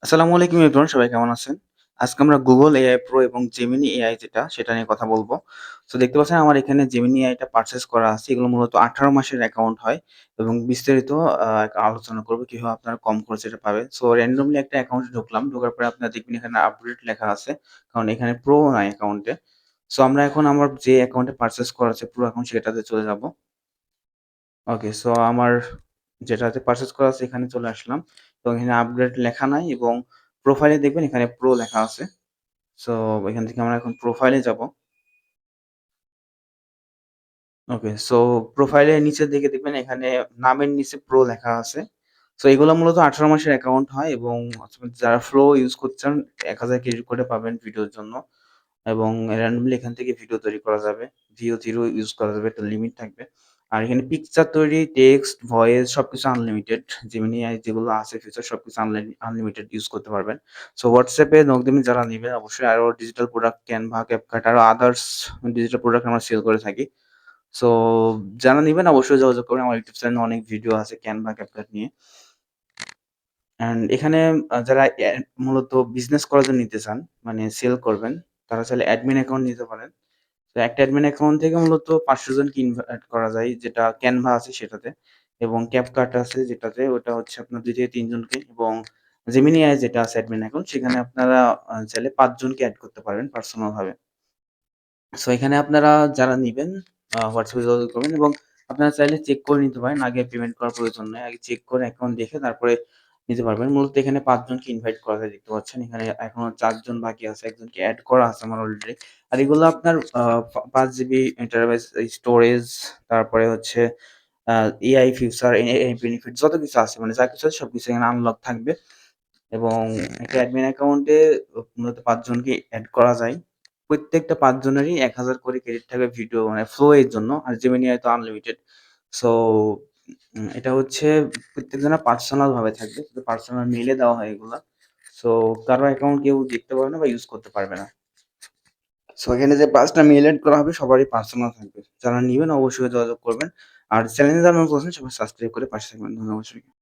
আসসালামু আলাইকুম এভরিওয়ান, সবাই কেমন আছেন? আজকে আমরা Google AI Pro এবং Gemini AI যেটা সেটা নিয়ে কথা বলব। সো দেখতে পাচ্ছেন আমার এখানে Gemini AI টা পারচেজ করা আছে। এগুলো মূলত 18 মাসের অ্যাকাউন্ট হয় এবং বিস্তারিত আলোচনা করব কিভাবে আপনারা কম খরচে এটা পাবেন। সো randomly একটা অ্যাকাউন্টে ঢুকলাম। ঢোকার পরে আপনারা দেখবেন এখানে আপডেট লেখা আছে। কারণ এখানে Pro নাই অ্যাকাউন্টে। সো আমরা এখন আমার যে অ্যাকাউন্টে পারচেজ করা আছে Pro অ্যাকাউন্ট সেটাতে চলে যাব। ওকে, সো আমার যেটাতে পারচেজ করা আছে এখানে চলে আসলাম। এবং এখানে আপগ্রেড লেখা নাই এবং প্রোফাইলে দেখবেন এখানে প্রো লেখা আছে। সো এখান থেকে আমরা এখন প্রোফাইলে যাব। ওকে, সো প্রোফাইলের নিচের দিকে দেখবেন এখানে নামের নিচে প্রো লেখা আছে। সো এগুলো মূলত 18 মাসের অ্যাকাউন্ট হয় এবং যারা ফ্লো ইউজ করতে চান ১,০০০ ক্রেডিট করে পাবেন ভিডিওর জন্য। এবং randomly এখান থেকে ভিডিও তৈরি করা যাবে। VO0 ইউজ করা যাবে, একটা লিমিট থাকবে। আর এখানে পিকচার তৈরি, টেক্সট, ভয়েস সবকিছু আনলিমিটেড। Gemini AI যেগুলো আছে ফিচার সবকিছু আনলিমিটেড ইউজ করতে পারবেন। সো WhatsApp এ নক দিবেন যারা নিবেন অবশ্যই আরো ডিজিটাল প্রোডাক্ট Canva, CapCut আরো আদার্স ডিজিটাল প্রোডাক্ট আমরা সেল করে থাকি। সো যারা নিবেন অবশ্যই যোগাযোগ করবেন। আমার ইউটিউব চ্যানেলে অনেক ভিডিও আছে Canva, CapCut নিয়ে। অ্যান্ড এখানে যারা মূলত বিজনেস করার জন্য নিতে চান, মানে সেল করবেন, তারা চাইলে অ্যাডমিন অ্যাকাউন্ট নিতে পারেন। তো একটা অ্যাডমিন অ্যাকাউন্ট থেকে মূলত ৫০০ জনকে ইনভাইট করা যায় যেটা Canva আছে সেটাতে এবং CapCut আছে যেটাতে ওটা হচ্ছে আপনার ২ থেকে ৩ জনকে এবং Gemini AI যেটা আছে অ্যাডমিন অ্যাকাউন্ট সেখানে আপনারা চাইলে ৫ জনকে এড করতে পারবেন পার্সোনাল ভাবে। সো এখানে আপনারা যারা নিবেন WhatsApp এ যোগাযোগ করবেন এবং আপনারা চাইলে চেক করে নিতে পারেন। আগে পেমেন্ট করার প্রয়োজন নাই। আগে চেক করে অ্যাকাউন্ট দেখে তারপরে নিতে পারবেন। মূলত এখানে ৫ জনকে ইনভাইট করা যায় দেখতে পাচ্ছেন। এখানে এখনো ৪ জন বাকি আছে। একজনকে এড করা আছে আমার অলরেডি। আর এগুলো আপনার ৫ জিবি টেরাবাইট স্টোরেজ, তারপরে হচ্ছে আ AI ফিচার, AI বেনিফিট যত কিছু আছে মানে যা কিছু আছে সবকিছু এখানে আনলক থাকবে। এবং একটা অ্যাডমিন অ্যাকাউন্টে মূলত ৫ জনকে এড করা যায়। প্রত্যেকটা ৫ জনেরই ১,০০০ করে ক্রেডিট থাকবে ভিডিও মানে ফ্লো এর জন্য। আর Gemini তো আনলিমিটেড। সো এটা হচ্ছে প্রত্যেকজনের পার্সোনাল ভাবে থাকবে। শুধু পার্সোনাল মেইলে দেওয়া হয় এগুলা। সো কারো অ্যাকাউন্ট কেউ দেখতে পারবে না বা ইউজ করতে পারবে না। সো এখানে যে ৫ টা মেইল এড করা হবে সবারই পার্সোনাল থাকবে। যারা নিবেন অবশ্যই যোগাযোগ করবেন। আর চ্যানেলে যারা নতুন আছেন সবাই সাবস্ক্রাইব করে পাশে থাকবেন। ধন্যবাদ সবাইকে।